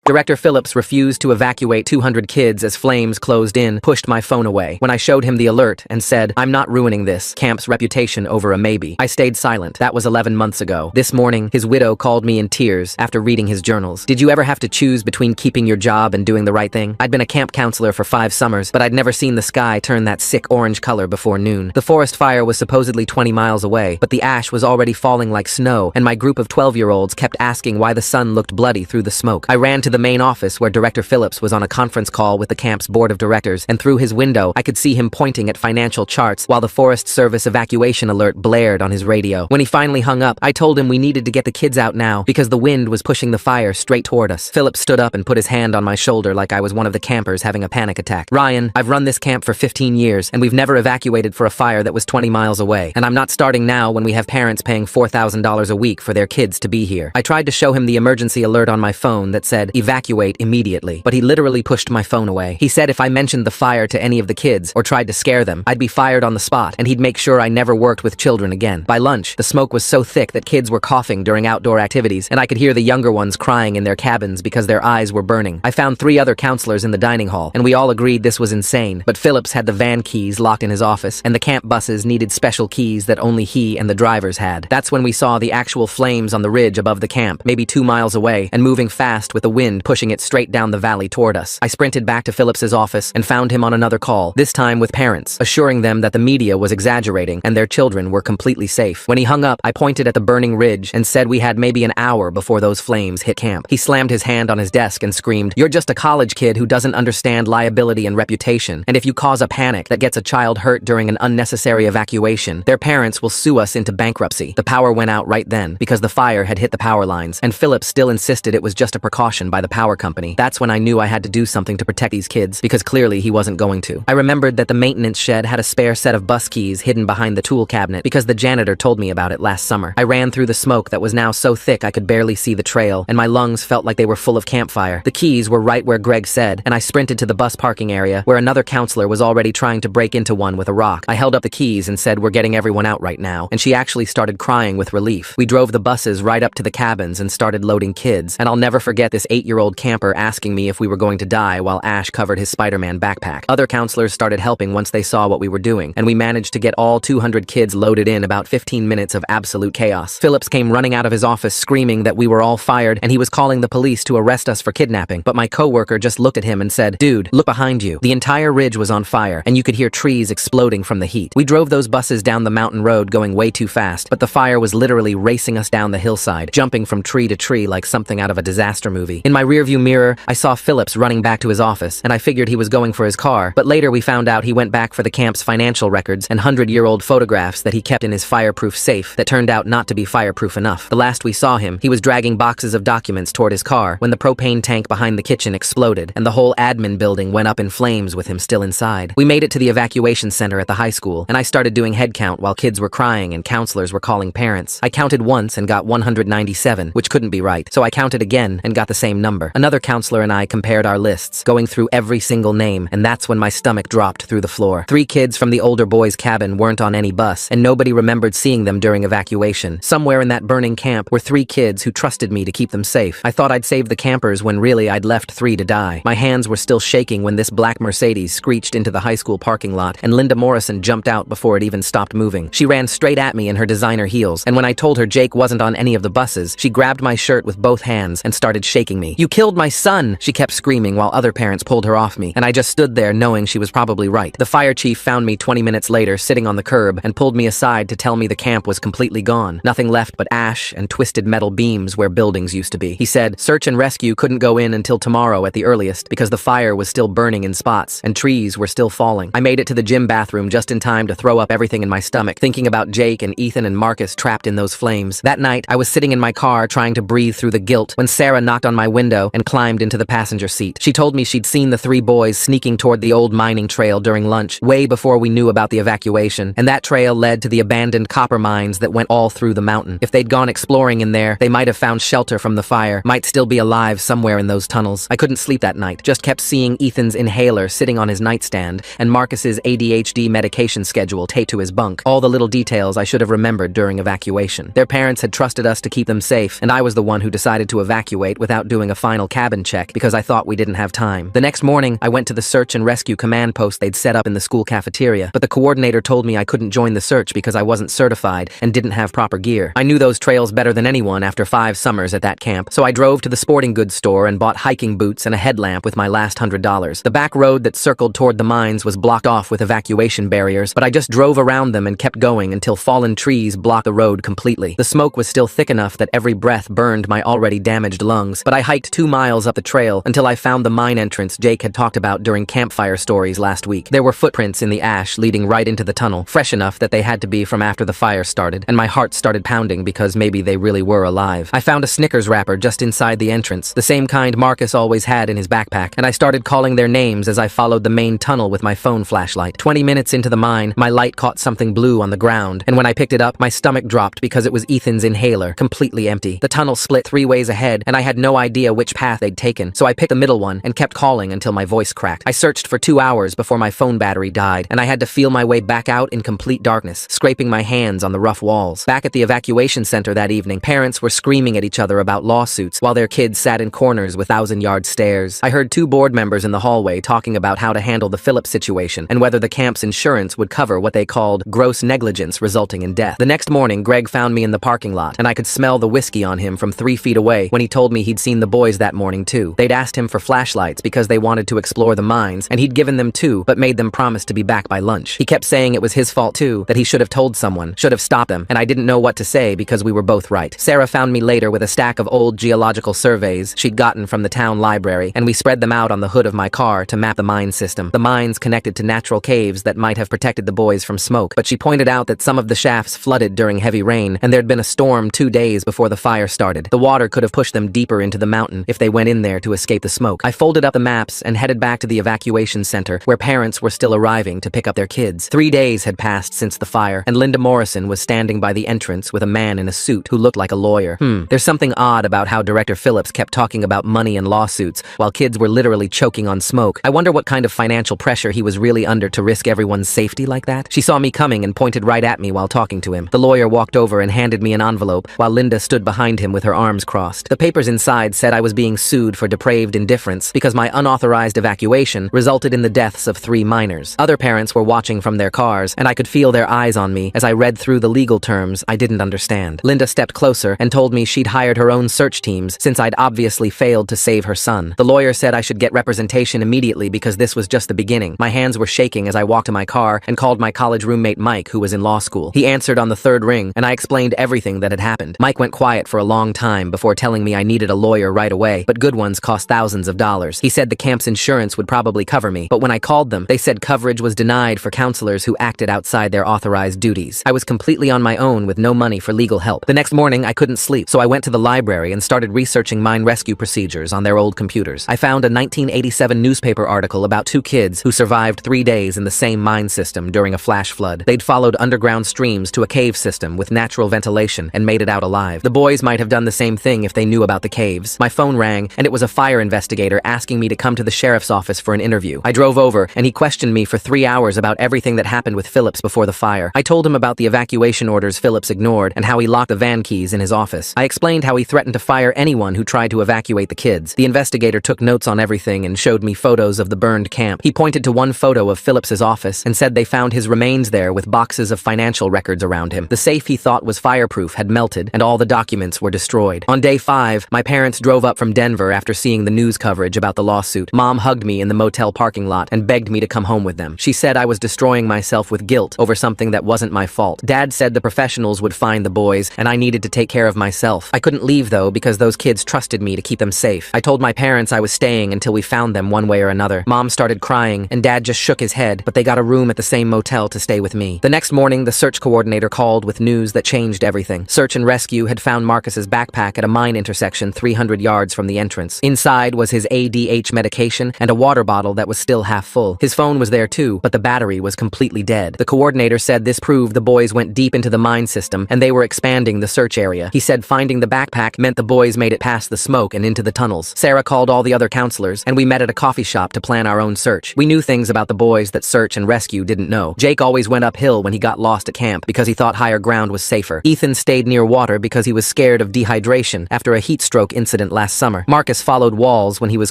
Director Phillips refused to evacuate 200 kids as flames closed in, pushed my phone away. When I showed him the alert and said, "I'm not ruining this camp's reputation over a maybe," I stayed silent. That was 11 months ago. This morning, his widow called me in tears after reading his journals. "Did you ever have to choose between keeping your job and doing the right thing?" I'd been a camp counselor for 5 summers, but I'd never seen the sky turn that sick orange color before noon. The forest fire was supposedly 20 miles away, but the ash was already falling like snow, and my group of 12-year-olds kept asking why the sun looked bloody through the smoke. I ran to the main office where Director Phillips was on a conference call with the camp's board of directors, and through his window, I could see him pointing at financial charts while the Forest Service evacuation alert blared on his radio. When he finally hung up, I told him we needed to get the kids out now because the wind was pushing the fire straight toward us. Phillips stood up and put his hand on my shoulder like I was one of the campers having a panic attack. "Ryan, I've run this camp for 15 years, and we've never evacuated for a fire that was 20 miles away. And I'm not starting now when we have parents paying $4,000 a week for their kids to be here." I tried to show him the emergency alert on my phone that said, "Evacuate immediately," but he literally pushed my phone away. He said if I mentioned the fire to any of the kids or tried to scare them, I'd be fired on the spot, and he'd make sure I never worked with children again. By lunch, the smoke was so thick that kids were coughing during outdoor activities, and I could hear the younger ones crying in their cabins because their eyes were burning. I found 3 other counselors in the dining hall, and we all agreed this was insane, but Phillips had the van keys locked in his office, and the camp buses needed special keys that only he and the drivers had. That's when we saw the actual flames on the ridge above the camp, maybe 2 miles away, and moving fast with the wind pushing it straight down the valley toward us. I sprinted back to Phillips's office and found him on another call, this time with parents, assuring them that the media was exaggerating and their children were completely safe. When he hung up, I pointed at the burning ridge and said we had maybe an hour before those flames hit camp. He slammed his hand on his desk and screamed, "You're just a college kid who doesn't understand liability and reputation, and if you cause a panic that gets a child hurt during an unnecessary evacuation, their parents will sue us into bankruptcy." The power went out right then because the fire had hit the power lines, and Phillips still insisted it was just a precaution by the power company. That's when I knew I had to do something to protect these kids, because clearly he wasn't going to. I remembered that the maintenance shed had a spare set of bus keys hidden behind the tool cabinet because the janitor told me about it last summer. I ran through the smoke that was now so thick I could barely see the trail, and my lungs felt like they were full of campfire. The keys were right where Greg said, and I sprinted to the bus parking area where another counselor was already trying to break into one with a rock. I held up the keys and said, "We're getting everyone out right now," and she actually started crying with relief. We drove the buses right up to the cabins and started loading kids, and I'll never forget this 8-year-old camper asking me if we were going to die while Ash covered his Spider-Man backpack. Other counselors started helping once they saw what we were doing, and we managed to get all 200 kids loaded in about 15 minutes of absolute chaos. Phillips came running out of his office screaming that we were all fired and he was calling the police to arrest us for kidnapping, but my coworker just looked at him and said, "Dude, look behind you." The entire ridge was on fire, and you could hear trees exploding from the heat. We drove those buses down the mountain road going way too fast, but the fire was literally racing us down the hillside, jumping from tree to tree like something out of a disaster movie. In my rearview mirror, I saw Phillips running back to his office, and I figured he was going for his car, but later we found out he went back for the camp's financial records and 100-year-old photographs that he kept in his fireproof safe that turned out not to be fireproof enough. The last we saw him, he was dragging boxes of documents toward his car when the propane tank behind the kitchen exploded, and the whole admin building went up in flames with him still inside. We made it to the evacuation center at the high school, and I started doing head count while kids were crying and counselors were calling parents. I counted once and got 197, which couldn't be right, so I counted again and got the same number. Another counselor and I compared our lists, going through every single name, and that's when my stomach dropped through the floor. 3 kids from the older boys' cabin weren't on any bus, and nobody remembered seeing them during evacuation. Somewhere in that burning camp were 3 kids who trusted me to keep them safe. I thought I'd save the campers when really I'd left 3 to die. My hands were still shaking when this black Mercedes screeched into the high school parking lot, and Linda Morrison jumped out before it even stopped moving. She ran straight at me in her designer heels, and when I told her Jake wasn't on any of the buses, she grabbed my shirt with both hands and started shaking me. "You killed my son!" she kept screaming while other parents pulled her off me, and I just stood there knowing she was probably right. The fire chief found me 20 minutes later sitting on the curb and pulled me aside to tell me the camp was completely gone. Nothing left but ash and twisted metal beams where buildings used to be. He said search and rescue couldn't go in until tomorrow at the earliest because the fire was still burning in spots and trees were still falling. I made it to the gym bathroom just in time to throw up everything in my stomach, thinking about Jake and Ethan and Marcus trapped in those flames. That night, I was sitting in my car trying to breathe through the guilt when Sarah knocked on my window and climbed into the passenger seat. She told me she'd seen the 3 boys sneaking toward the old mining trail during lunch, way before we knew about the evacuation, and that trail led to the abandoned copper mines that went all through the mountain. If they'd gone exploring in there, they might have found shelter from the fire, might still be alive somewhere in those tunnels. I couldn't sleep that night, just kept seeing Ethan's inhaler sitting on his nightstand and Marcus's ADHD medication schedule taped to his bunk, all the little details I should have remembered during evacuation. Their parents had trusted us to keep them safe, and I was the one who decided to evacuate without doing a final cabin check because I thought we didn't have time. The next morning, I went to the search and rescue command post they'd set up in the school cafeteria, but the coordinator told me I couldn't join the search because I wasn't certified and didn't have proper gear. I knew those trails better than anyone after 5 summers at that camp, so I drove to the sporting goods store and bought hiking boots and a headlamp with my last $100. The back road that circled toward the mines was blocked off with evacuation barriers, but I just drove around them and kept going until fallen trees blocked the road completely. The smoke was still thick enough that every breath burned my already damaged lungs, but I hiked 2 miles up the trail until I found the mine entrance Jake had talked about during campfire stories last week. There were footprints in the ash leading right into the tunnel, fresh enough that they had to be from after the fire started, and my heart started pounding because maybe they really were alive. I found a Snickers wrapper just inside the entrance, the same kind Marcus always had in his backpack, and I started calling their names as I followed the main tunnel with my phone flashlight. 20 minutes into the mine, my light caught something blue on the ground, and when I picked it up, my stomach dropped because it was Ethan's inhaler, completely empty. The tunnel split 3 ways ahead, and I had no idea which path they'd taken, so I picked the middle one and kept calling until my voice cracked. I searched for 2 hours before my phone battery died, and I had to feel my way back out in complete darkness, scraping my hands on the rough walls. Back at the evacuation center that evening, parents were screaming at each other about lawsuits while their kids sat in corners with 1,000-yard stares. I heard 2 board members in the hallway talking about how to handle the Phillips situation and whether the camp's insurance would cover what they called gross negligence resulting in death. The next morning, Greg found me in the parking lot, and I could smell the whiskey on him from 3 feet away when he told me he'd seen the boys that morning too. They'd asked him for flashlights because they wanted to explore the mines, and he'd given them 2, but made them promise to be back by lunch. He kept saying it was his fault too, that he should have told someone, should have stopped them, and I didn't know what to say because we were both right. Sarah found me later with a stack of old geological surveys she'd gotten from the town library, and we spread them out on the hood of my car to map the mine system. The mines connected to natural caves that might have protected the boys from smoke, but she pointed out that some of the shafts flooded during heavy rain, and there'd been a storm 2 days before the fire started. The water could have pushed them deeper into the mountain if they went in there to escape the smoke. I folded up the maps and headed back to the evacuation center, where parents were still arriving to pick up their kids. 3 days had passed since the fire, and Linda Morrison was standing by the entrance with a man in a suit who looked like a lawyer. There's something odd about how Director Phillips kept talking about money and lawsuits while kids were literally choking on smoke. I wonder what kind of financial pressure he was really under to risk everyone's safety like that. She saw me coming and pointed right at me while talking to him. The lawyer walked over and handed me an envelope while Linda stood behind him with her arms crossed. The papers inside said I was being sued for depraved indifference because my unauthorized evacuation resulted in the deaths of 3 minors. Other parents were watching from their cars, and I could feel their eyes on me as I read through the legal terms I didn't understand. Linda stepped closer and told me she'd hired her own search teams since I'd obviously failed to save her son. The lawyer said I should get representation immediately because this was just the beginning. My hands were shaking as I walked to my car and called my college roommate Mike, who was in law school. He answered on the 3rd ring, and I explained everything that had happened. Mike went quiet for a long time before telling me I needed a lawyer right away, but good ones cost thousands of dollars. He said the camp's insurance would probably cover me, but when I called them, they said coverage was denied for counselors who acted outside their authorized duties. I was completely on my own with no money for legal help. The next morning, I couldn't sleep, so I went to the library and started researching mine rescue procedures on their old computers. I found a 1987 newspaper article about 2 kids who survived 3 days in the same mine system during a flash flood. They'd followed underground streams to a cave system with natural ventilation and made it out alive. The boys might have done the same thing if they knew about the caves. My phone rang, and it was a fire investigator asking me to come to the sheriff's office for an interview. I drove over, and he questioned me for 3 hours about everything that happened with Phillips before the fire. I told him about the evacuation orders Phillips ignored and how he locked the van keys in his office. I explained how he threatened to fire anyone who tried to evacuate the kids. The investigator took notes on everything and showed me photos of the burned camp. He pointed to one photo of Phillips's office and said they found his remains there with boxes of financial records around him. The safe he thought was fireproof had melted, and all the documents were destroyed. On day 5, my parents drove up from Denver after seeing the news coverage about the lawsuit. Mom hugged me in the motel parking lot and begged me to come home with them. She said I was destroying myself with guilt over something that wasn't my fault. Dad said the professionals would find the boys, and I needed to take care of myself. I couldn't leave, though, because those kids trusted me to keep them safe. I told my parents I was staying until we found them one way or another. Mom started crying, and Dad just shook his head, but they got a room at the same motel to stay with me. The next morning, the search coordinator called with news that changed everything. Search and rescue had found Marcus's backpack at a mine intersection 300 yards from the entrance. Inside was his ADH medication and a water bottle that was still half full. His phone was there too, but the battery was completely dead. The coordinator said this proved the boys went deep into the mine system and they were expanding the search area. He said finding the backpack meant the boys made it past the smoke and into the tunnels. Sarah called all the other counselors, and we met at a coffee shop to plan our own search. We knew things about the boys that search and rescue didn't know. Jake always went uphill when he got lost at camp because he thought higher ground was safer. Ethan stayed near water because he was scared of dehydration after a heat stroke incident last last summer. Marcus followed walls when he was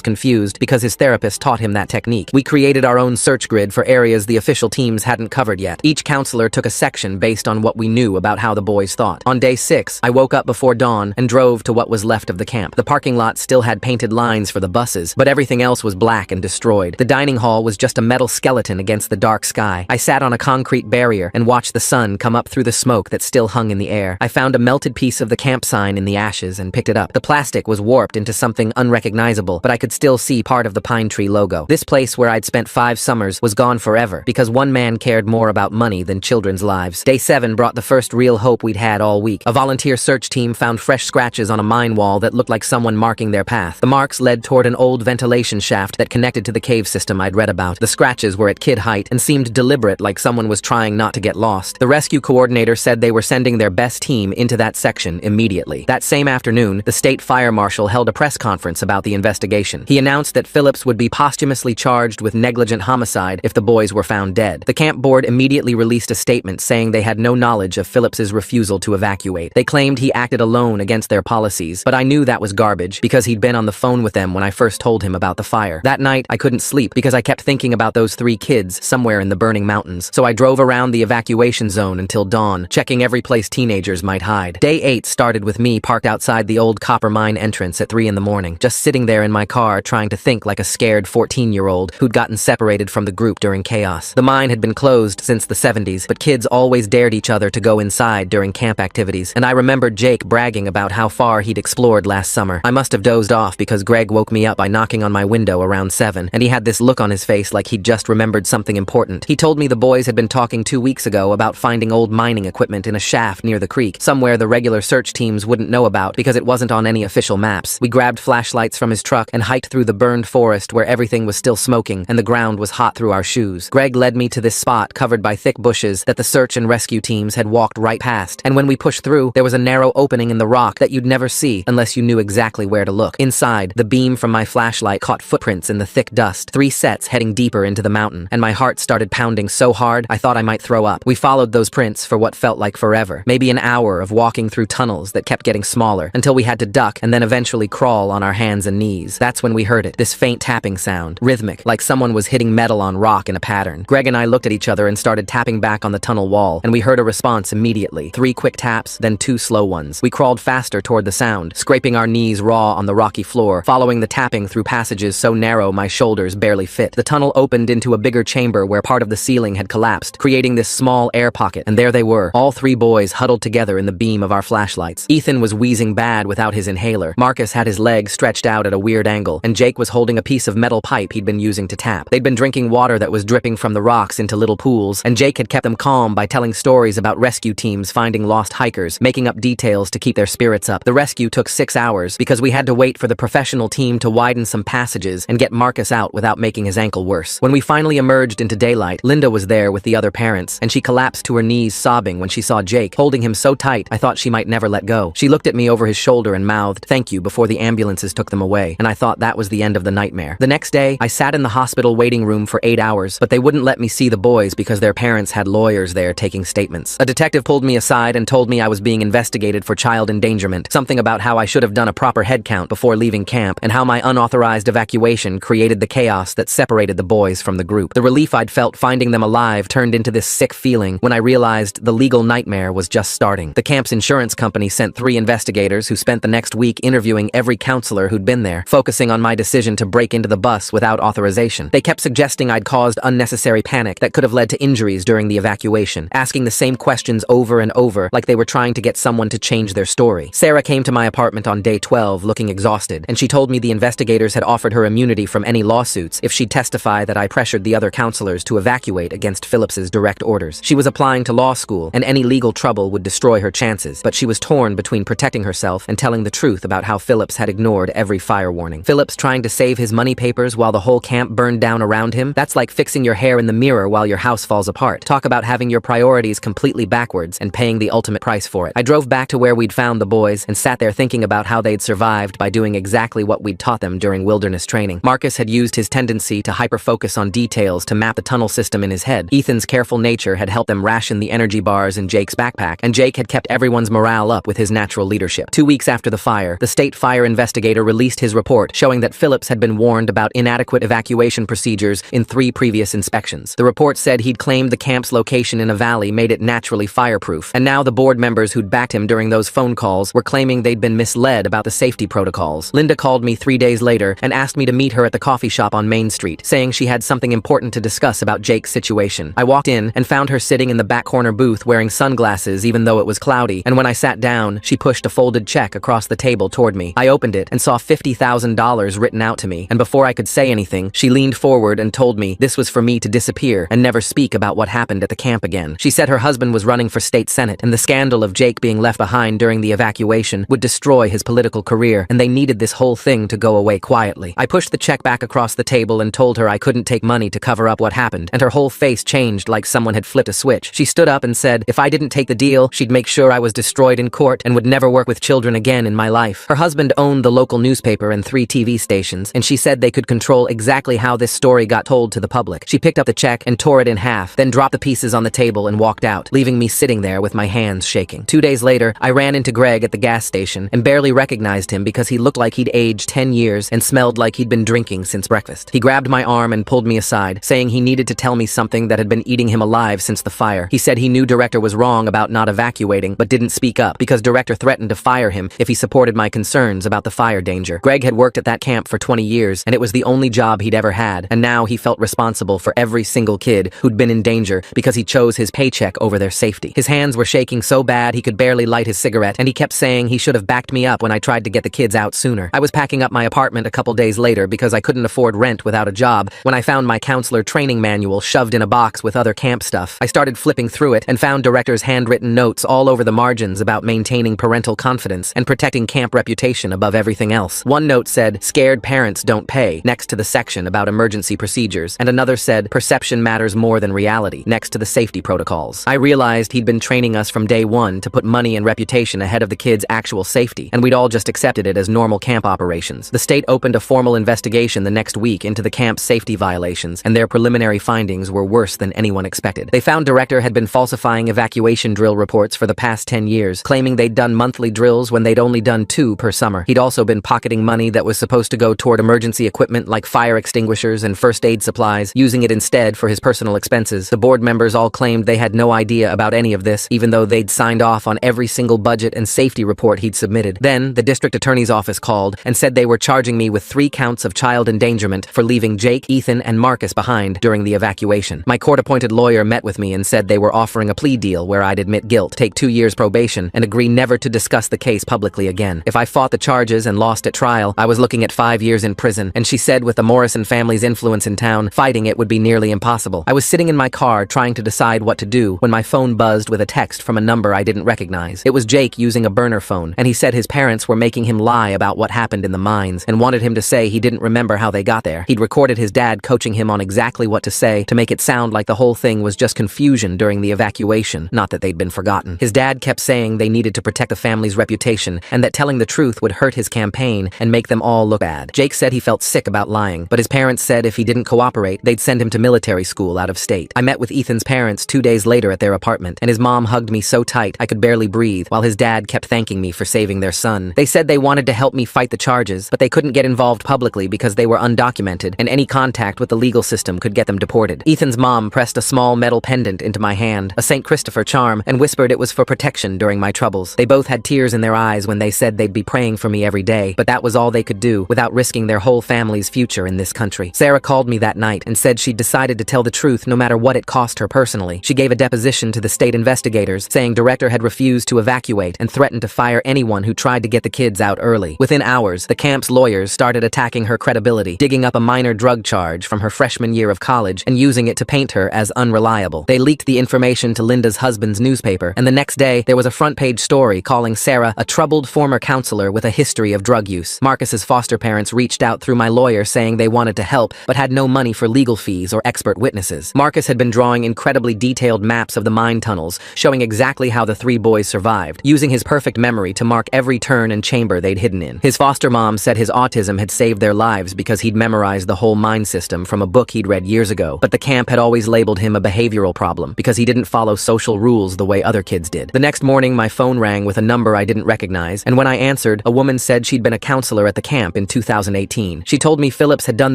confused because his therapist taught him that technique. We created our own search grid for areas the official teams hadn't covered yet. Each counselor took a section based on what we knew about how the boys thought. On day 6, I woke up before dawn and drove to what was left of the camp. The parking lot still had painted lines for the buses, but everything else was black and destroyed. The dining hall was just a metal skeleton against the dark sky. I sat on a concrete barrier and watched the sun come up through the smoke that still hung in the air. I found a melted piece of the camp sign in the ashes and picked it up. The plastic was warped into something unrecognizable, but I could still see part of the pine tree logo. This place where I'd spent 5 summers was gone forever because one man cared more about money than children's lives. Day 7 brought the first real hope we'd had all week. A volunteer search team found fresh scratches on a mine wall that looked like someone marking their path. The marks led toward an old ventilation shaft that connected to the cave system I'd read about. The scratches were at kid height and seemed deliberate, like someone was trying not to get lost. The rescue coordinator said they were sending their best team into that section immediately. That same afternoon, the state fire marshal held a press conference about the investigation. He announced that Phillips would be posthumously charged with negligent homicide if the boys were found dead. The camp board immediately released a statement saying they had no knowledge of Phillips's refusal to evacuate. They claimed he acted alone against their policies, but I knew that was garbage because he'd been on the phone with them when I first told him about the fire. That night, I couldn't sleep because I kept thinking about those 3 kids somewhere in the burning mountains. So I drove around the evacuation zone until dawn, checking every place teenagers might hide. Day 8 started with me parked outside the old copper mine entrance at 3 in the morning, just sitting there in my car trying to think like a scared 14-year-old who'd gotten separated from the group during chaos. The mine had been closed since the 70s, but kids always dared each other to go inside during camp activities, and I remembered Jake bragging about how far he'd explored last summer. I must have dozed off because Greg woke me up by knocking on my window around 7, and he had this look on his face like he'd just remembered something important. He told me the boys had been talking 2 weeks ago about finding old mining equipment in a shaft near the creek, somewhere the regular search teams wouldn't know about because it wasn't on any official maps. We grabbed flashlights from his truck and hiked through the burned forest where everything was still smoking and the ground was hot through our shoes. Greg led me to this spot covered by thick bushes that the search and rescue teams had walked right past, and when we pushed through, there was a narrow opening in the rock that you'd never see unless you knew exactly where to look. Inside, the beam from my flashlight caught footprints in the thick dust, 3 sets heading deeper into the mountain, and my heart started pounding so hard I thought I might throw up. We followed those prints for what felt like forever, maybe an hour of walking through tunnels that kept getting smaller until we had to duck and then eventually crawl on our hands and knees. That's when we heard it, this faint tapping sound, rhythmic, like someone was hitting metal on rock in a pattern. Greg and I looked at each other and started tapping back on the tunnel wall, and we heard a response immediately. 3 quick taps, then 2 slow ones. We crawled faster toward the sound, scraping our knees raw on the rocky floor, following the tapping through passages so narrow my shoulders barely fit. The tunnel opened into a bigger chamber where part of the ceiling had collapsed, creating this small air pocket, and there they were, all 3 boys huddled together in the beam of our flashlights. Ethan was wheezing bad without his inhaler. Marcus had his legs stretched out at a weird angle, and Jake was holding a piece of metal pipe he'd been using to tap. They'd been drinking water that was dripping from the rocks into little pools, and Jake had kept them calm by telling stories about rescue teams finding lost hikers, making up details to keep their spirits up. The rescue took 6 hours because we had to wait for the professional team to widen some passages and get Marcus out without making his ankle worse. When we finally emerged into daylight, Linda was there with the other parents, and she collapsed to her knees sobbing when she saw Jake, holding him so tight I thought she might never let go. She looked at me over his shoulder and mouthed, "Thank you," before the ambulances took them away, and I thought that was the end of the nightmare. The next day, I sat in the hospital waiting room for 8 hours, but they wouldn't let me see the boys because their parents had lawyers there taking statements. A detective pulled me aside and told me I was being investigated for child endangerment, something about how I should have done a proper head count before leaving camp, and how my unauthorized evacuation created the chaos that separated the boys from the group. The relief I'd felt finding them alive turned into this sick feeling when I realized the legal nightmare was just starting. The camp's insurance company sent 3 investigators who spent the next week interviewing every counselor who'd been there, focusing on my decision to break into the bus without authorization. They kept suggesting I'd caused unnecessary panic that could have led to injuries during the evacuation, asking the same questions over and over like they were trying to get someone to change their story. Sarah came to my apartment on day 12 looking exhausted, and she told me the investigators had offered her immunity from any lawsuits if she'd testify that I pressured the other counselors to evacuate against Phillips's direct orders. She was applying to law school, and any legal trouble would destroy her chances, but she was torn between protecting herself and telling the truth about how Phillips had ignored every fire warning. Phillips trying to save his money papers while the whole camp burned down around him? That's like fixing your hair in the mirror while your house falls apart. Talk about having your priorities completely backwards and paying the ultimate price for it. I drove back to where we'd found the boys and sat there thinking about how they'd survived by doing exactly what we'd taught them during wilderness training. Marcus had used his tendency to hyper-focus on details to map the tunnel system in his head. Ethan's careful nature had helped them ration the energy bars in Jake's backpack, and Jake had kept everyone's morale up with his natural leadership. 2 weeks after the fire, the state fire investigator released his report showing that Phillips had been warned about inadequate evacuation procedures in 3 previous inspections. The report said he'd claimed the camp's location in a valley made it naturally fireproof, and now the board members who'd backed him during those phone calls were claiming they'd been misled about the safety protocols. Linda called me 3 days later and asked me to meet her at the coffee shop on Main Street, saying she had something important to discuss about Jake's situation. I walked in and found her sitting in the back corner booth wearing sunglasses even though it was cloudy, and when I sat down, she pushed a folded check across the table toward me. I opened it and saw $50,000 written out to me, and before I could say anything, she leaned forward and told me this was for me to disappear and never speak about what happened at the camp again. She said her husband was running for state senate, and the scandal of Jake being left behind during the evacuation would destroy his political career, and they needed this whole thing to go away quietly. I pushed the check back across the table and told her I couldn't take money to cover up what happened, and her whole face changed like someone had flipped a switch. She stood up and said if I didn't take the deal, she'd make sure I was destroyed in court and would never work with children again in my life. Her husband owned the local newspaper and 3 TV stations, and she said they could control exactly how this story got told to the public. She picked up the check and tore it in half, then dropped the pieces on the table and walked out, leaving me sitting there with my hands shaking. 2 days later, I ran into Greg at the gas station and barely recognized him because he looked like he'd aged 10 years and smelled like he'd been drinking since breakfast. He grabbed my arm and pulled me aside, saying he needed to tell me something that had been eating him alive since the fire. He said he knew Director was wrong about not evacuating, but didn't speak up because Director threatened to fire him if he supported my concerns about the fire danger. Greg had worked at that camp for 20 years, and it was the only job he'd ever had, and now he felt responsible for every single kid who'd been in danger because he chose his paycheck over their safety. His hands were shaking so bad he could barely light his cigarette, and he kept saying he should have backed me up when I tried to get the kids out sooner. I was packing up my apartment a couple days later because I couldn't afford rent without a job when I found my counselor training manual shoved in a box with other camp stuff. I started flipping through it and found Director's handwritten notes all over the margins about maintaining parental confidence and protecting camp reputation above everything else. One note said, "Scared parents don't pay," next to the section about emergency procedures, and another said, "Perception matters more than reality," next to the safety protocols. I realized he'd been training us from day one to put money and reputation ahead of the kids' actual safety, and we'd all just accepted it as normal camp operations. The state opened a formal investigation the next week into the camp's safety violations, and their preliminary findings were worse than anyone expected. They found Director had been falsifying evacuation drill reports for the past 10 years, claiming they'd done monthly drills when they'd only done 2 per summer. He'd also been pocketing money that was supposed to go toward emergency equipment like fire extinguishers and first aid supplies, using it instead for his personal expenses. The board members all claimed they had no idea about any of this, even though they'd signed off on every single budget and safety report he'd submitted. Then, the district attorney's office called and said they were charging me with 3 counts of child endangerment for leaving Jake, Ethan, and Marcus behind during the evacuation. My court-appointed lawyer met with me and said they were offering a plea deal where I'd admit guilt, take 2 years probation, and agree never to discuss the case publicly again. If I fought the charges and lost at trial, I was looking at 5 years in prison, and she said with the Morrison family's influence in town, fighting it would be nearly impossible. I was sitting in my car trying to decide what to do when my phone buzzed with a text from a number I didn't recognize. It was Jake using a burner phone, and he said his parents were making him lie about what happened in the mines and wanted him to say he didn't remember how they got there. He'd recorded his dad coaching him on exactly what to say to make it sound like the whole thing was just confusion during the evacuation, not that they'd been forgotten. His dad kept saying they needed to protect the family's reputation and that telling the truth would hurt his campaign and make them all look bad. Jake said he felt sick about lying, but his parents said if he didn't cooperate, they'd send him to military school out of state. I met with Ethan's parents 2 days later at their apartment, and his mom hugged me so tight I could barely breathe, while his dad kept thanking me for saving their son. They said they wanted to help me fight the charges, but they couldn't get involved publicly because they were undocumented, and any contact with the legal system could get them deported. Ethan's mom pressed a small metal pendant into my hand, a St. Christopher charm, and whispered it was for protection during my troubles. They both had tears in their eyes when they said they'd be praying for me every day, but that was all they could do without risking their whole family's future in this country. Sarah called me that night and said she'd decided to tell the truth no matter what it cost her personally. She gave a deposition to the state investigators, saying Director had refused to evacuate and threatened to fire anyone who tried to get the kids out early. Within hours, the camp's lawyers started attacking her credibility, digging up a minor drug charge from her freshman year of college and using it to paint her as unreliable. They leaked the information to Linda's husband's newspaper, and the next day there was a front-page story calling Sarah a troubled former counselor with a history of drug use. Marcus's foster parents reached out through my lawyer saying they wanted to help, but had no money for legal fees or expert witnesses. Marcus had been drawing incredibly detailed maps of the mine tunnels, showing exactly how the 3 boys survived, using his perfect memory to mark every turn and chamber they'd hidden in. His foster mom said his autism had saved their lives because he'd memorized the whole mine system from a book he'd read years ago, but the camp had always labeled him a behavioral problem because he didn't follow social rules the way other kids did. The next morning, my phone rang with a number I didn't recognize, and when I answered, A woman said she'd been a counselor at the camp in 2018. She told me Phillips had done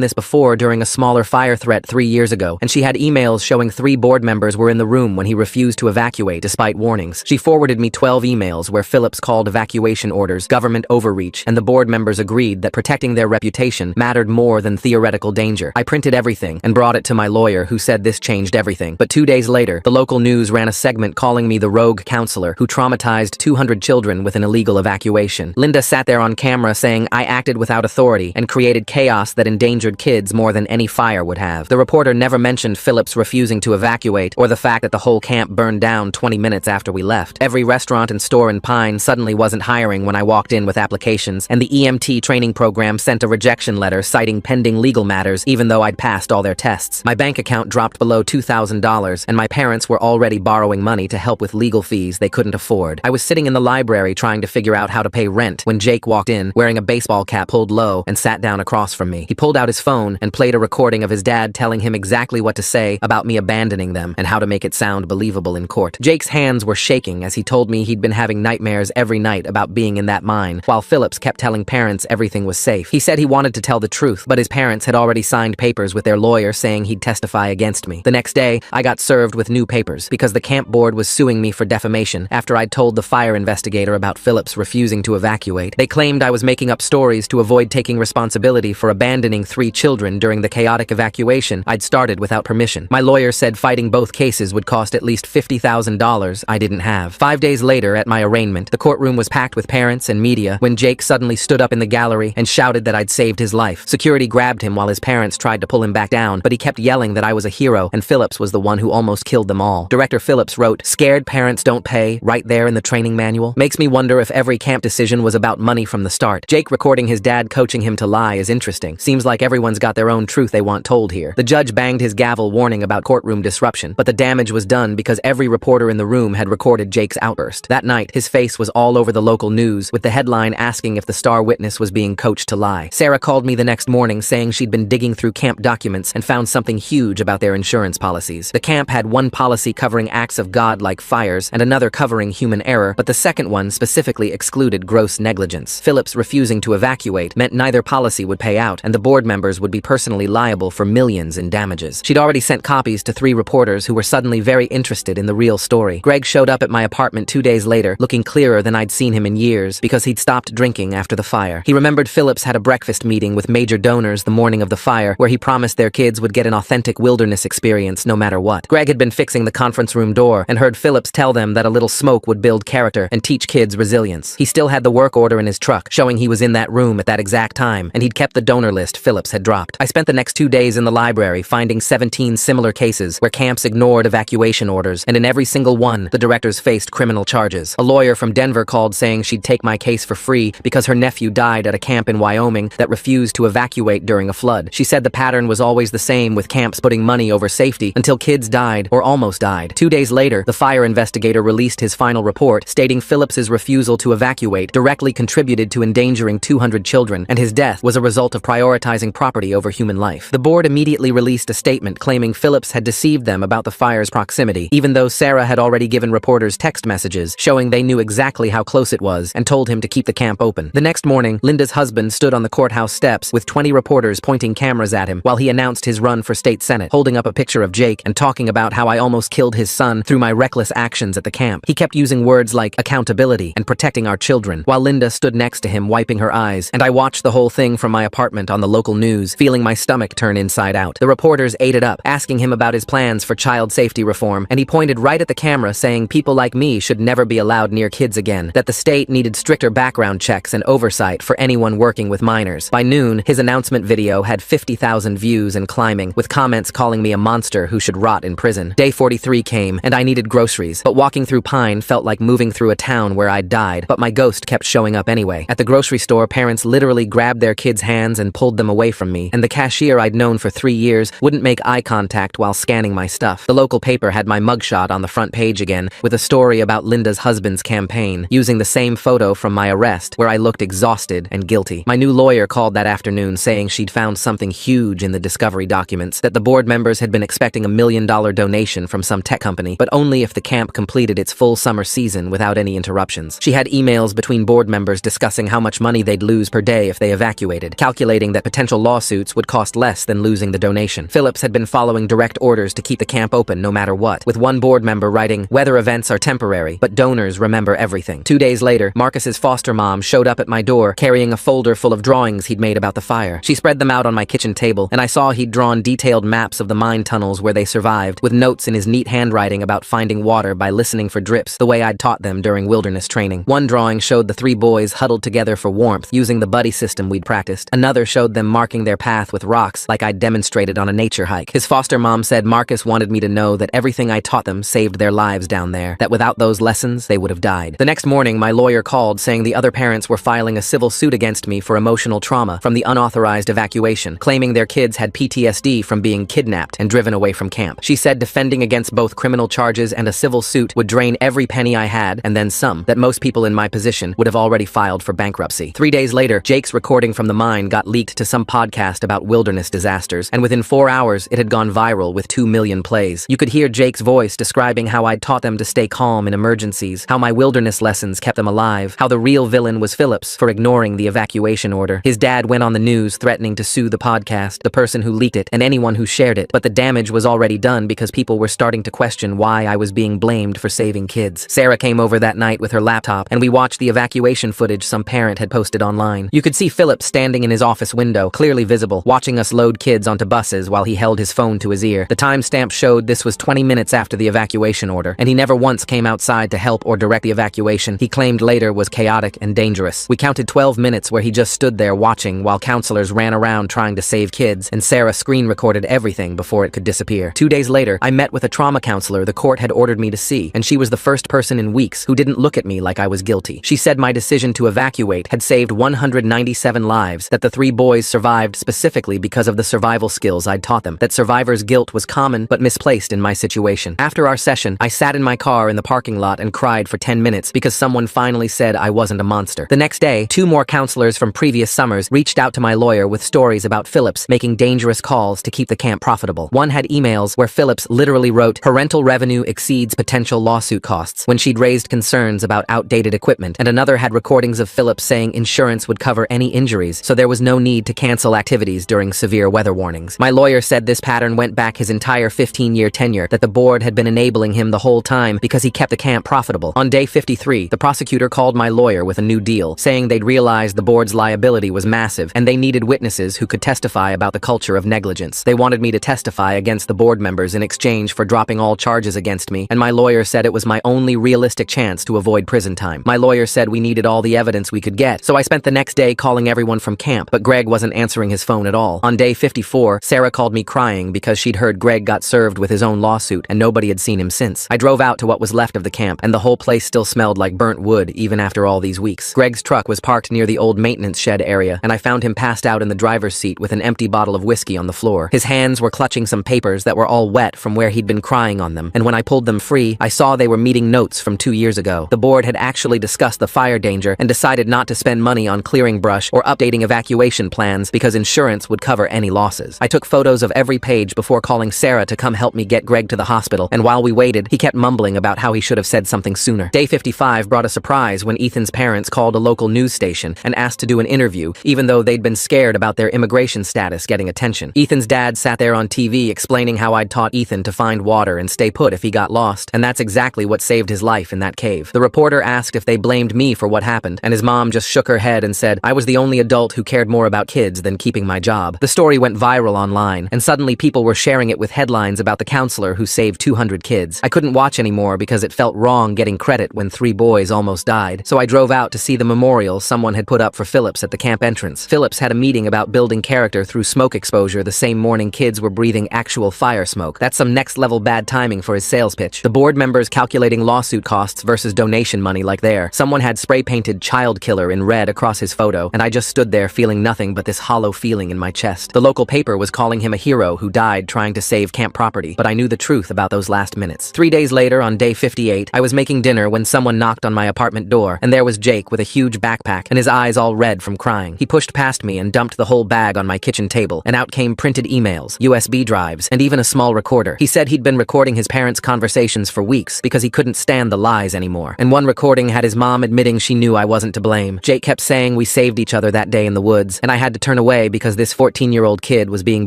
this before during a smaller fire threat 3 years ago, and she had emails showing 3 board members were in the room when he refused to evacuate despite warnings. She forwarded me 12 emails where Phillips called evacuation orders government overreach, and the board members agreed that protecting their reputation mattered more than theoretical danger. I printed everything and brought it to my lawyer, who said this changed everything. But 2 days later, the local news ran a segment calling me the rogue counselor who traumatized 200 children with an illegal evacuation. Linda sat there on camera saying I acted without authority and created chaos that endangered kids more than any fire would have. The reporter never mentioned Phillips refusing to evacuate or the fact that the whole camp burned down 20 minutes after we left. Every restaurant and store in Pine suddenly wasn't hiring when I walked in with applications, and the EMT training program sent a rejection letter citing pending legal matters even though I'd passed all their tests. My bank account dropped below $2,000, and my parents were already borrowing money to help with legal fees they couldn't afford. I was sitting in the library trying to figure out how to pay rent when Jake walked in, wearing a baseball cap pulled low, and sat down across from me. He pulled out his phone and played a recording of his dad telling him exactly what to say about me abandoning them and how to make it sound believable in court. Jake's hands were shaking as he told me he'd been having nightmares every night about being in that mine, while Phillips kept telling parents everything was safe. He said he wanted to tell the truth, but his parents had already signed papers with their lawyer saying he'd testify against me. The next day, I got served with new papers because the camp board was suing me for defamation after I'd told the fire investigator about Phillips refusing to evacuate. They claimed I was making up stories to avoid taking responsibility for abandoning 3 children during the chaotic evacuation I'd started without permission. My lawyer said fighting both cases would cost at least $50,000 I didn't have. 5 days later, at my arraignment, the courtroom was packed with parents and media when Jake suddenly stood up in the gallery and shouted that I'd saved his life. Security grabbed him while his parents tried to pull him back down, but he kept yelling that I was a hero and Phillips was the one who almost killed them all. Director Phillips wrote, "Scared parents don't pay," right there in the training manual. Makes me wonder if every camp decision was about money from the start. Jake recording his dad coaching him to lie is interesting. Seems like everyone's got their own truth they want told here. The judge banged his gavel warning about courtroom disruption, but the damage was done because every reporter in the room had recorded Jake's outburst. That night, his face was all over the local news, with the headline asking if the star witness was being coached to lie. Sarah called me the next morning saying she'd been digging through camp documents and found something huge about their insurance policies. The camp had one policy covering acts of God like fires and another covering human error, but the second one specifically excluded gross negligence. Phillips refusing to evacuate meant neither policy would pay out, and the board members would be personally liable for millions in damages. She'd already sent copies to 3 reporters who were suddenly very interested in the real story. Greg showed up at my apartment 2 days later, looking clearer than I'd seen him in years because he'd stopped drinking after the fire. He remembered Phillips had a breakfast meeting with major donors the morning of the fire where he promised their kids would get an authentic wilderness experience no matter what. Greg had been fixing the conference room door and heard Phillips tell them that a little smoke would build character and teach kids resilience. He still had the work order in his truck, showing he was in that room at that exact time, and he'd kept the donor list Phillips had dropped. I spent the next 2 days in the library finding 17 similar cases where camps ignored evacuation orders, and in every single one, the directors faced criminal charges. A lawyer from Denver called saying she'd take my case for free because her nephew died at a camp in Wyoming that refused to evacuate during a flood. She said the pattern was always the same, with camps putting money over safety until kids died or almost died. 2 days later, the fire investigator released his final report stating Phillips's refusal to evacuate directly contributed to endangering 200 children, and his death was a result of prioritizing property over human life. The board immediately released a statement claiming Phillips had deceived them about the fire's proximity, even though Sarah had already given reporters text messages showing they knew exactly how close it was and told him to keep the camp open. The next morning, Linda's husband stood on the courthouse steps with 20 reporters pointing cameras at him while he announced his run for state senate, holding up a picture of Jake and talking about how I almost killed his son through my reckless actions at the camp. He kept using words like accountability and protecting our children, while Linda stood next to him wiping her eyes, and I watched the whole thing from my apartment on the local news, feeling my stomach turn inside out. The reporters ate it up, asking him about his plans for child safety reform, and he pointed right at the camera saying people like me should never be allowed near kids again, that the state needed stricter background checks and oversight for anyone working with minors. By noon, his announcement video had 50,000 views and climbing, with comments calling me a monster who should rot in prison. Day 43 came, and I needed groceries, but walking through Pine felt like moving through a town where I'd died, but my ghost kept showing up anyway. At the grocery store, parents literally grabbed their kids' hands and pulled them away from me, and the cashier I'd known for 3 years wouldn't make eye contact while scanning my stuff. The local paper had my mugshot on the front page again, with a story about Linda's husband's campaign, using the same photo from my arrest, where I looked exhausted and guilty. My new lawyer called that afternoon saying she'd found something huge in the discovery documents, that the board members had been expecting $1 million donation from some tech company, but only if the camp completed its full summer season without any interruptions. She had emails between board members members discussing how much money they'd lose per day if they evacuated, calculating that potential lawsuits would cost less than losing the donation. Phillips had been following direct orders to keep the camp open no matter what, with one board member writing, "Weather events are temporary, but donors remember everything." 2 days later, Marcus's foster mom showed up at my door carrying a folder full of drawings he'd made about the fire. She spread them out on my kitchen table, and I saw he'd drawn detailed maps of the mine tunnels where they survived, with notes in his neat handwriting about finding water by listening for drips, the way I'd taught them during wilderness training. One drawing showed the 3 boys huddled together for warmth, using the buddy system we'd practiced. Another showed them marking their path with rocks, like I'd demonstrated on a nature hike. His foster mom said Marcus wanted me to know that everything I taught them saved their lives down there, that without those lessons, they would have died. The next morning, my lawyer called saying the other parents were filing a civil suit against me for emotional trauma from the unauthorized evacuation, claiming their kids had PTSD from being kidnapped and driven away from camp. She said defending against both criminal charges and a civil suit would drain every penny I had, and then some, that most people in my position would have already filed for bankruptcy. 3 days later, Jake's recording from the mine got leaked to some podcast about wilderness disasters, and within 4 hours, it had gone viral with 2 million plays. You could hear Jake's voice describing how I'd taught them to stay calm in emergencies, how my wilderness lessons kept them alive, how the real villain was Phillips for ignoring the evacuation order. His dad went on the news threatening to sue the podcast, the person who leaked it, and anyone who shared it, but the damage was already done because people were starting to question why I was being blamed for saving kids. Sarah came over that night with her laptop, and we watched the evacuation footage some parent had posted online. You could see Phillips standing in his office window, clearly visible, watching us load kids onto buses while he held his phone to his ear. The timestamp showed this was 20 minutes after the evacuation order, and he never once came outside to help or direct the evacuation he claimed later was chaotic and dangerous. We counted 12 minutes where he just stood there watching while counselors ran around trying to save kids, and Sarah screen recorded everything before it could disappear. 2 days later, I met with a trauma counselor the court had ordered me to see, and she was the first person in weeks who didn't look at me like I was guilty. She said my decision to evacuate had saved 197 lives, that the 3 boys survived specifically because of the survival skills I'd taught them, that survivor's guilt was common but misplaced in my situation. After our session, I sat in my car in the parking lot and cried for 10 minutes because someone finally said I wasn't a monster. The next day, 2 more counselors from previous summers reached out to my lawyer with stories about Phillips making dangerous calls to keep the camp profitable. One had emails where Phillips literally wrote, "Parental revenue exceeds potential lawsuit costs," when she'd raised concerns about outdated equipment, and another had recordings of Phillips saying insurance would cover any injuries, so there was no need to cancel activities during severe weather warnings. My lawyer said this pattern went back his entire 15-year tenure, that the board had been enabling him the whole time because he kept the camp profitable. On day 53, the prosecutor called my lawyer with a new deal, saying they'd realized the board's liability was massive, and they needed witnesses who could testify about the culture of negligence. They wanted me to testify against the board members in exchange for dropping all charges against me, and my lawyer said it was my only realistic chance to avoid prison time. My lawyer said we needed all the evidence we could get, so I spent the next day calling everyone from camp, but Greg wasn't answering his phone at all. On day 54, Sarah called me crying because she'd heard Greg got served with his own lawsuit and nobody had seen him since. I drove out to what was left of the camp, and the whole place still smelled like burnt wood even after all these weeks. Greg's truck was parked near the old maintenance shed area, and I found him passed out in the driver's seat with an empty bottle of whiskey on the floor. His hands were clutching some papers that were all wet from where he'd been crying on them, and when I pulled them free, I saw they were meeting notes from 2 years ago. The board had actually discussed the fire danger and decided not to spend money on clearing brush or updating evacuation plans because insurance would cover any losses. I took photos of every page before calling Sarah to come help me get Greg to the hospital, and while we waited, he kept mumbling about how he should have said something sooner. Day 55 brought a surprise when Ethan's parents called a local news station and asked to do an interview, even though they'd been scared about their immigration status getting attention. Ethan's dad sat there on TV explaining how I'd taught Ethan to find water and stay put if he got lost, and that's exactly what saved his life in that cave. The reporter asked if they blamed me for what happened, and his mom just shook her head and said I was the only adult who cared more about kids than keeping my job. The story went viral online, and suddenly people were sharing it with headlines about the counselor who saved 200 kids. I couldn't watch anymore because it felt wrong getting credit when 3 boys almost died, so I drove out to see the memorial someone had put up for Phillips at the camp entrance. Phillips had a meeting about building character through smoke exposure the same morning kids were breathing actual fire smoke. That's some next-level bad timing for his sales pitch. The board members calculating lawsuit costs versus donation money like there. Someone had spray-painted child killer in red across his photo, and I just stood there feeling nothing but this hollow feeling in my chest. The local paper was calling him a hero who died trying to save camp property, but I knew the truth about those last minutes. 3 days later, on day 58, I was making dinner when someone knocked on my apartment door, and there was Jake with a huge backpack and his eyes all red from crying. He pushed past me and dumped the whole bag on my kitchen table, and out came printed emails, USB drives, and even a small recorder. He said he'd been recording his parents' conversations for weeks because he couldn't stand the lies anymore, and one recording had his mom admitting she knew knew I wasn't to blame. Jake kept saying we saved each other that day in the woods, and I had to turn away because this 14-year-old kid was being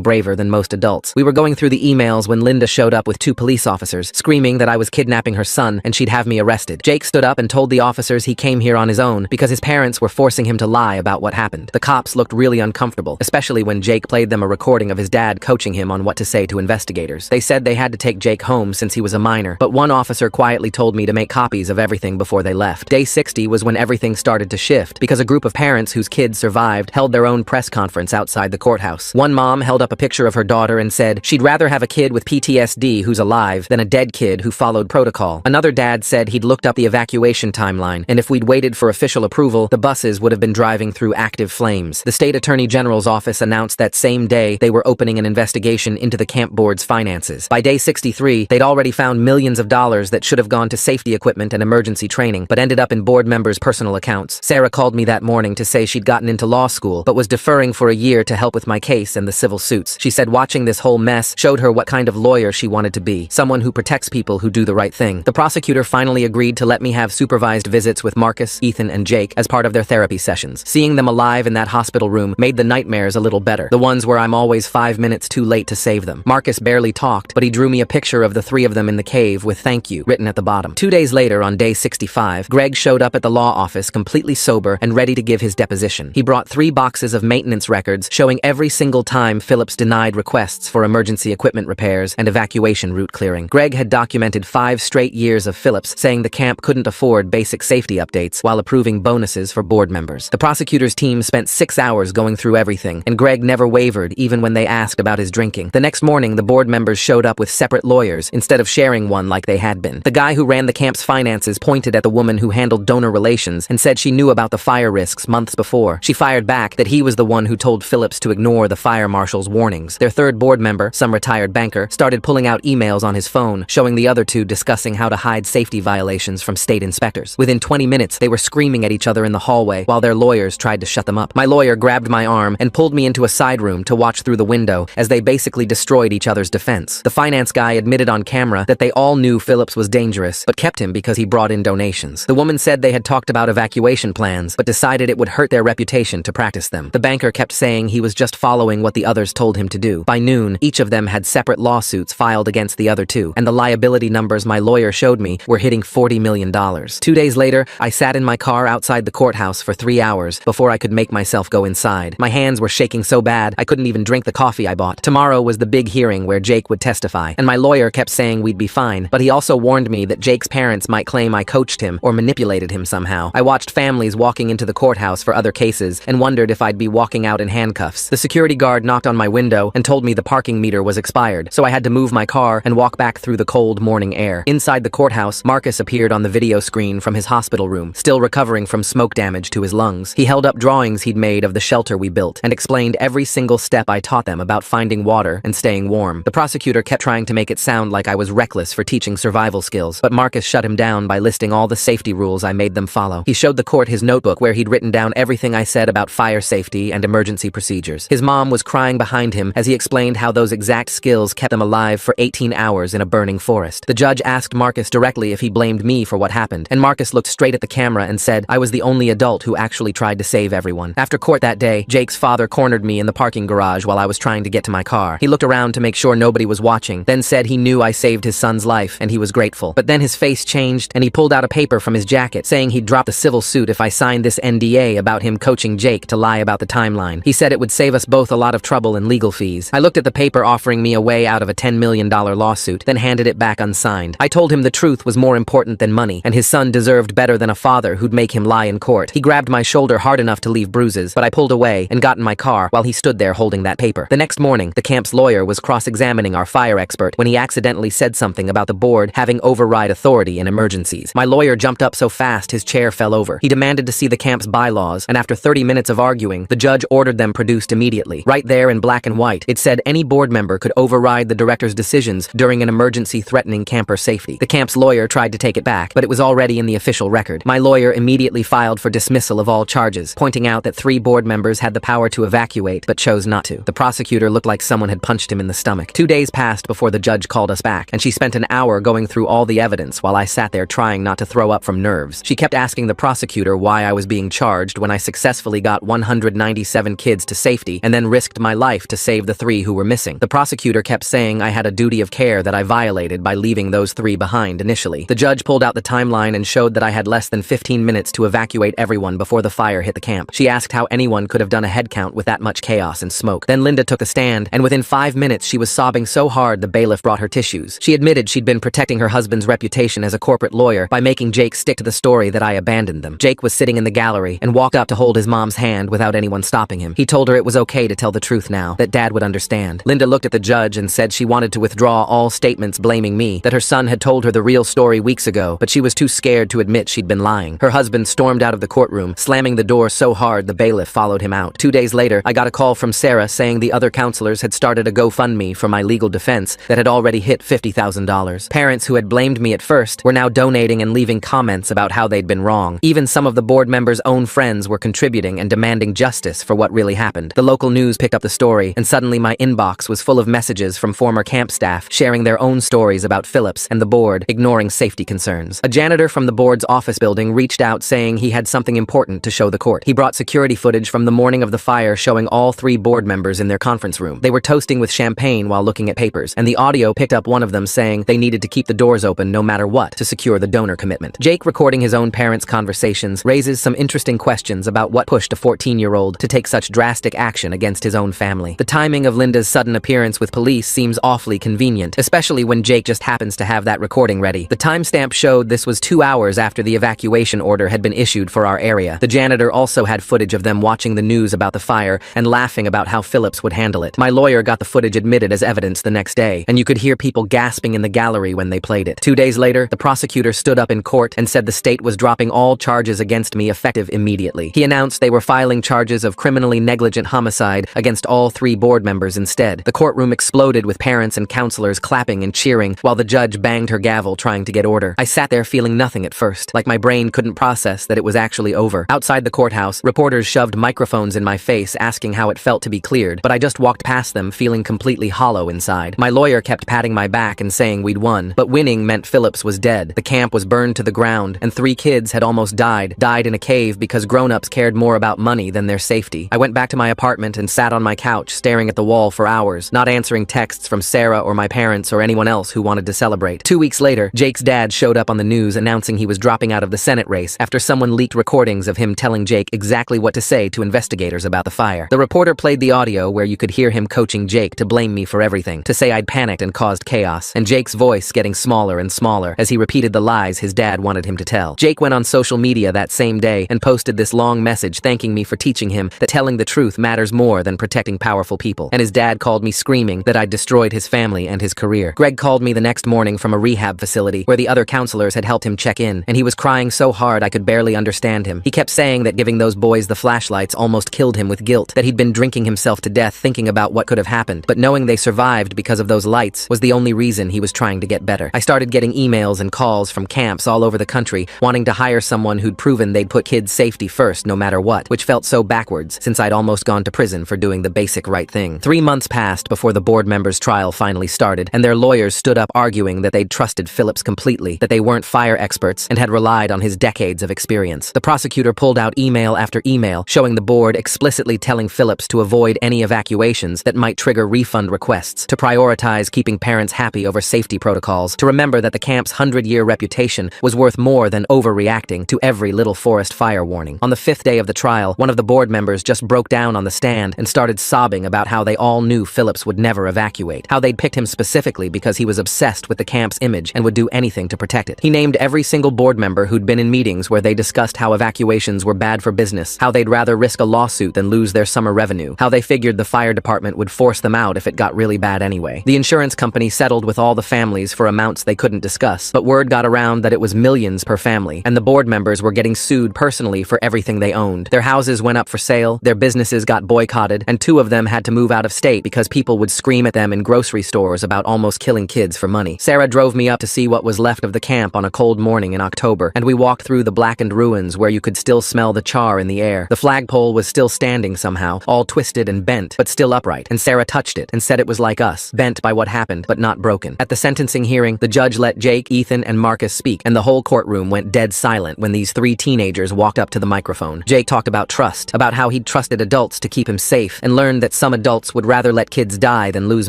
braver than most adults. We were going through the emails when Linda showed up with 2 police officers, screaming that I was kidnapping her son and she'd have me arrested. Jake stood up and told the officers he came here on his own because his parents were forcing him to lie about what happened. The cops looked really uncomfortable, especially when Jake played them a recording of his dad coaching him on what to say to investigators. They said they had to take Jake home since he was a minor, but one officer quietly told me to make copies of everything before they left. Day 60 was when everything started to shift because a group of parents whose kids survived held their own press conference outside the courthouse. One mom held up a picture of her daughter and said she'd rather have a kid with PTSD who's alive than a dead kid who followed protocol. Another dad said he'd looked up the evacuation timeline, and if we'd waited for official approval, the buses would have been driving through active flames. The state attorney general's office announced that same day they were opening an investigation into the camp board's finances. By day 63, they'd already found millions of dollars that should have gone to safety equipment and emergency training, but ended up in board members' personal accounts. Sarah called me that morning to say she'd gotten into law school, but was deferring for a year to help with my case and the civil suits. She said watching this whole mess showed her what kind of lawyer she wanted to be, someone who protects people who do the right thing. The prosecutor finally agreed to let me have supervised visits with Marcus, Ethan, and Jake as part of their therapy sessions. Seeing them alive in that hospital room made the nightmares a little better, the ones where I'm always 5 minutes too late to save them. Marcus barely talked, but he drew me a picture of the 3 of them in the cave with "thank you" written at the bottom. 2 days later, on day 65, Greg showed up at the law office completely sober and ready to give his deposition. He brought 3 boxes of maintenance records showing every single time Phillips denied requests for emergency equipment repairs and evacuation route clearing. Greg had documented 5 straight years of Phillips saying the camp couldn't afford basic safety updates while approving bonuses for board members. The prosecutor's team spent 6 hours going through everything, and Greg never wavered even when they asked about his drinking. The next morning, the board members showed up with separate lawyers instead of sharing one like they had been. The guy who ran the camp's finances pointed at the woman who handled donor relations and said she knew about the fire risks months before. She fired back that he was the one who told Phillips to ignore the fire marshal's warnings. Their third board member, some retired banker, started pulling out emails on his phone showing the other 2 discussing how to hide safety violations from state inspectors. Within 20 minutes, they were screaming at each other in the hallway while their lawyers tried to shut them up. My lawyer grabbed my arm and pulled me into a side room to watch through the window as they basically destroyed each other's defense. The finance guy admitted on camera that they all knew Phillips was dangerous, but kept him because he brought in donations. The woman said they had talked about evacuation plans, but decided it would hurt their reputation to practice them. The banker kept saying he was just following what the others told him to do. By noon, each of them had separate lawsuits filed against the other 2, and the liability numbers my lawyer showed me were hitting $40 million. 2 days later, I sat in my car outside the courthouse for 3 hours before I could make myself go inside. My hands were shaking so bad I couldn't even drink the coffee I bought. Tomorrow was the big hearing where Jake would testify, and my lawyer kept saying we'd be fine, but he also warned me that Jake's parents might claim I coached him or manipulated him somehow. I watched families walking into the courthouse for other cases and wondered if I'd be walking out in handcuffs. The security guard knocked on my window and told me the parking meter was expired, so I had to move my car and walk back through the cold morning air. Inside the courthouse, Marcus appeared on the video screen from his hospital room, still recovering from smoke damage to his lungs. He held up drawings he'd made of the shelter we built and explained every single step I taught them about finding water and staying warm. The prosecutor kept trying to make it sound like I was reckless for teaching survival skills, but Marcus shut him down by listing all the safety rules I made them follow. He showed the court his notebook where he'd written down everything I said about fire safety and emergency procedures. His mom was crying behind him as he explained how those exact skills kept them alive for 18 hours in a burning forest. The judge asked Marcus directly if he blamed me for what happened, and Marcus looked straight at the camera and said I was the only adult who actually tried to save everyone. After court that day, Jake's father cornered me in the parking garage while I was trying to get to my car. He looked around to make sure nobody was watching, then said he knew I saved his son's life and he was grateful. But then his face changed and he pulled out a paper from his jacket saying he'd drop the civil suit if I signed this NDA about him coaching Jake to lie about the timeline. He said it would save us both a lot of trouble and legal fees. I looked at the paper offering me a way out of a $10 million lawsuit, then handed it back unsigned. I told him the truth was more important than money, and his son deserved better than a father who'd make him lie in court. He grabbed my shoulder hard enough to leave bruises, but I pulled away and got in my car while he stood there holding that paper. The next morning, the camp's lawyer was cross-examining our fire expert when he accidentally said something about the board having override authority in emergencies. My lawyer jumped up so fast his chair fell over. He demanded to see the camp's bylaws, and after 30 minutes of arguing, the judge ordered them produced immediately. Right there in black and white, it said any board member could override the director's decisions during an emergency threatening camper safety. The camp's lawyer tried to take it back, but it was already in the official record. My lawyer immediately filed for dismissal of all charges, pointing out that 3 board members had the power to evacuate but chose not to. The prosecutor looked like someone had punched him in the stomach. 2 days passed before the judge called us back, and she spent an hour going through all the evidence while I sat there trying not to throw up from nerves. She kept asking the prosecutor why I was being charged when I successfully got 197 kids to safety and then risked my life to save the 3 who were missing. The prosecutor kept saying I had a duty of care that I violated by leaving those 3 behind initially. The judge pulled out the timeline and showed that I had less than 15 minutes to evacuate everyone before the fire hit the camp. She asked how anyone could have done a head count with that much chaos and smoke. Then Linda took the stand, and within 5 minutes she was sobbing so hard the bailiff brought her tissues. She admitted she'd been protecting her husband's reputation as a corporate lawyer by making Jake stick to the story that I abandoned them. Jake was sitting in the gallery and walked up to hold his mom's hand without anyone stopping him. He told her it was okay to tell the truth now, that Dad would understand. Linda looked at the judge and said she wanted to withdraw all statements blaming me, that her son had told her the real story weeks ago, but she was too scared to admit she'd been lying. Her husband stormed out of the courtroom, slamming the door so hard the bailiff followed him out. 2 days later, I got a call from Sarah saying the other counselors had started a GoFundMe for my legal defense that had already hit $50,000. Parents who had blamed me at first were now donating and leaving comments about how they'd been wrong. Even some of the board members' own friends were contributing and demanding justice for what really happened. The local news picked up the story, and suddenly my inbox was full of messages from former camp staff sharing their own stories about Phillips and the board ignoring safety concerns. A janitor from the board's office building reached out saying he had something important to show the court. He brought security footage from the morning of the fire showing all 3 board members in their conference room. They were toasting with champagne while looking at papers, and the audio picked up one of them saying they needed to keep the doors open no matter what to secure the donor commitment. Jake recording his own parents' conversations raises some interesting questions about what pushed a 14-year-old to take such drastic action against his own family. The timing of Linda's sudden appearance with police seems awfully convenient, especially when Jake just happens to have that recording ready. The timestamp showed this was 2 hours after the evacuation order had been issued for our area. The janitor also had footage of them watching the news about the fire and laughing about how Phillips would handle it. My lawyer got the footage admitted as evidence the next day, and you could hear people gasping in the gallery when they played it. 2 days later, the prosecutor stood up in court and said the state was dropping all charges against me effective immediately. He announced they were filing charges of criminally negligent homicide against all 3 board members instead. The courtroom exploded with parents and counselors clapping and cheering while the judge banged her gavel trying to get order. I sat there feeling nothing at first, like my brain couldn't process that it was actually over. Outside the courthouse, reporters shoved microphones in my face asking how it felt to be cleared, but I just walked past them feeling completely hollow inside. My lawyer kept patting my back and saying we'd won, but winning meant Phillips was dead. The camp was burned to the ground, and 3 kids had almost died in a cave because grown-ups cared more about money than their safety. I went back to my apartment and sat on my couch staring at the wall for hours, not answering texts from Sarah or my parents or anyone else who wanted to celebrate. 2 weeks later, Jake's dad showed up on the news announcing he was dropping out of the Senate race after someone leaked recordings of him telling Jake exactly what to say to investigators about the fire. The reporter played the audio where you could hear him coaching Jake to blame me for everything, to say I'd panicked and caused chaos, and Jake's voice getting smaller and smaller as he repeated the lies his dad wanted him to tell. Jake went on social media that same day and posted this long message thanking me for teaching him that telling the truth matters more than protecting powerful people, and his dad called me screaming that I'd destroyed his family and his career. Greg called me the next morning from a rehab facility where the other counselors had helped him check in, and he was crying so hard I could barely understand him. He kept saying that giving those boys the flashlights almost killed him with guilt, that he'd been drinking himself to death thinking about what could have happened, but knowing they survived because of those lights was the only reason he was trying to get better. I started getting emails and calls from camps all over the country wanting to hire someone who'd proven they'd put kids' safety first no matter what, which felt so backwards since I'd almost gone to prison for doing the basic right thing. 3 months passed before the board members' trial finally started, and their lawyers stood up arguing that they'd trusted Phillips completely, that they weren't fire experts and had relied on his decades of experience. The prosecutor pulled out email after email showing the board explicitly telling Phillips to avoid any evacuations that might trigger refund requests, to prioritize keeping parents happy over safety protocols, to remember that the camp's 100-year reputation was worth more than overreacting to every Little Forest fire warning. On the 5th day of the trial, one of the board members just broke down on the stand and started sobbing about how they all knew Phillips would never evacuate, how they'd picked him specifically because he was obsessed with the camp's image and would do anything to protect it. He named every single board member who'd been in meetings where they discussed how evacuations were bad for business, how they'd rather risk a lawsuit than lose their summer revenue, how they figured the fire department would force them out if it got really bad anyway. The insurance company settled with all the families for amounts they couldn't discuss, but word got around that it was millions per family, and the board members were getting sued personally for everything they owned. Their houses went up for sale, their businesses got boycotted, and 2 of them had to move out of state because people would scream at them in grocery stores about almost killing kids for money. Sarah drove me up to see what was left of the camp on a cold morning in October, and we walked through the blackened ruins where you could still smell the char in the air. The flagpole was still standing somehow, all twisted and bent, but still upright, and Sarah touched it and said it was like us, bent by what happened, but not broken. At the sentencing hearing, the judge let Jake, Ethan, and Marcus speak, and the whole courtroom went dead silent when when these three teenagers walked up to the microphone. Jake talked about trust, about how he'd trusted adults to keep him safe, and learned that some adults would rather let kids die than lose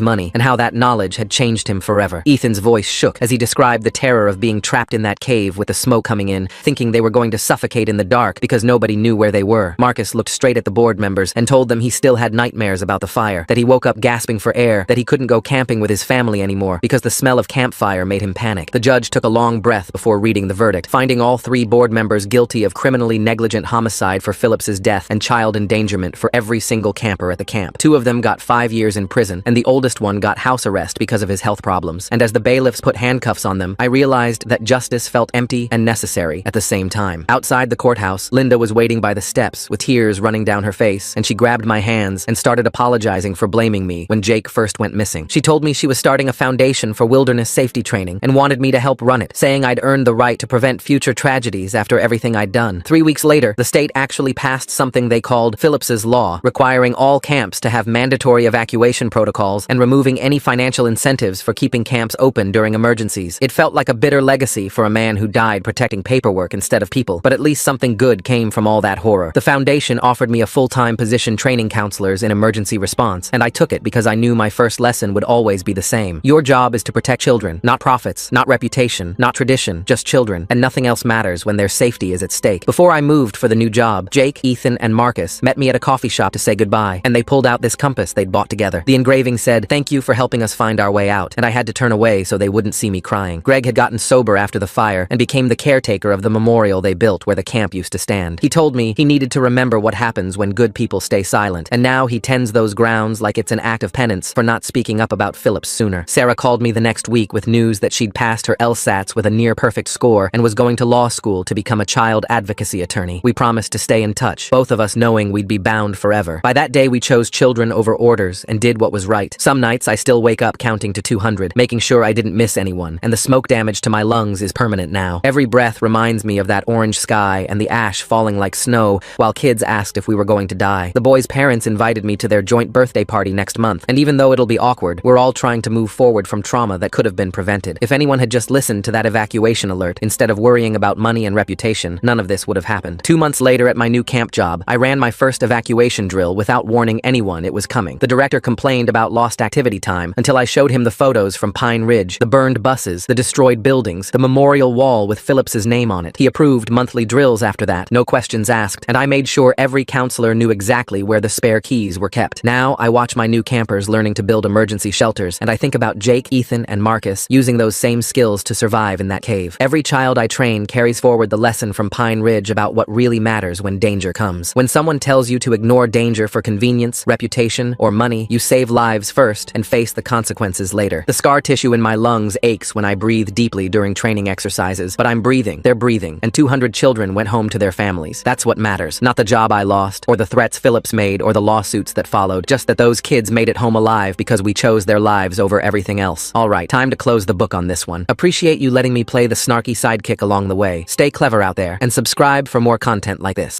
money, and how that knowledge had changed him forever. Ethan's voice shook as he described the terror of being trapped in that cave with the smoke coming in, thinking they were going to suffocate in the dark because nobody knew where they were. Marcus looked straight at the board members and told them he still had nightmares about the fire, that he woke up gasping for air, that he couldn't go camping with his family anymore because the smell of campfire made him panic. The judge took a long breath before reading the verdict, finding all three board members guilty of criminally negligent homicide for Phillips's death and child endangerment for every single camper at the camp. Two of them got 5 years in prison, and the oldest one got house arrest because of his health problems. And as the bailiffs put handcuffs on them, I realized that justice felt empty and necessary at the same time. Outside the courthouse, Linda was waiting by the steps with tears running down her face, and she grabbed my hands and started apologizing for blaming me when Jake first went missing. She told me she was starting a foundation for wilderness safety training and wanted me to help run it, saying I'd earned the right to prevent future tragedies after everything I'd done. 3 weeks later, the state actually passed something they called Phillips's Law, requiring all camps to have mandatory evacuation protocols and removing any financial incentives for keeping camps open during emergencies. It felt like a bitter legacy for a man who died protecting paperwork instead of people, but at least something good came from all that horror. The foundation offered me a full-time position training counselors in emergency response, and I took it because I knew my first lesson would always be the same. Your job is to protect children, not profits, not reputation, not tradition, just children, and nothing else matters when their safety is at stake. Before I moved for the new job, Jake, Ethan, and Marcus met me at a coffee shop to say goodbye, and they pulled out this compass they'd bought together. The engraving said, "Thank you for helping us find our way out," and I had to turn away so they wouldn't see me crying. Greg had gotten sober after the fire and became the caretaker of the memorial they built where the camp used to stand. He told me he needed to remember what happens when good people stay silent, and now he tends those grounds like it's an act of penance for not speaking up about Phillips sooner. Sarah called me the next week with news that she'd passed her LSATs with a near-perfect score and was going to law school to become a child advocacy attorney. We promised to stay in touch, both of us knowing we'd be bound forever. By that day, we chose children over orders and did what was right. Some nights, I still wake up counting to 200, making sure I didn't miss anyone, and the smoke damage to my lungs is permanent now. Every breath reminds me of that orange sky and the ash falling like snow while kids asked if we were going to die. The boys' parents invited me to their joint birthday party next month, and even though it'll be awkward, we're all trying to move forward from trauma that could have been prevented. If anyone had just listened to that evacuation alert instead of worrying about money and reputation, none of this would have happened. 2 months later at my new camp job, I ran my first evacuation drill without warning anyone it was coming. The director complained about lost activity time until I showed him the photos from Pine Ridge, the burned buses, the destroyed buildings, the memorial wall with Phillips's name on it. He approved monthly drills after that, no questions asked, and I made sure every counselor knew exactly where the spare keys were kept. Now, I watch my new campers learning to build emergency shelters, and I think about Jake, Ethan, and Marcus using those same skills to survive in that cave. Every child I train carries forward the lesson from Pine Ridge about what really matters when danger comes. When someone tells you to ignore danger for convenience, reputation, or money, you save lives first and face the consequences later. The scar tissue in my lungs aches when I breathe deeply during training exercises, but I'm breathing, they're breathing, and 200 children went home to their families. That's what matters, not the job I lost, or the threats Phillips made, or the lawsuits that followed, just that those kids made it home alive because we chose their lives over everything else. Alright, time to close the book on this one. Appreciate you letting me play the snarky sidekick along the way. Stay clever out there, and subscribe for more content like this.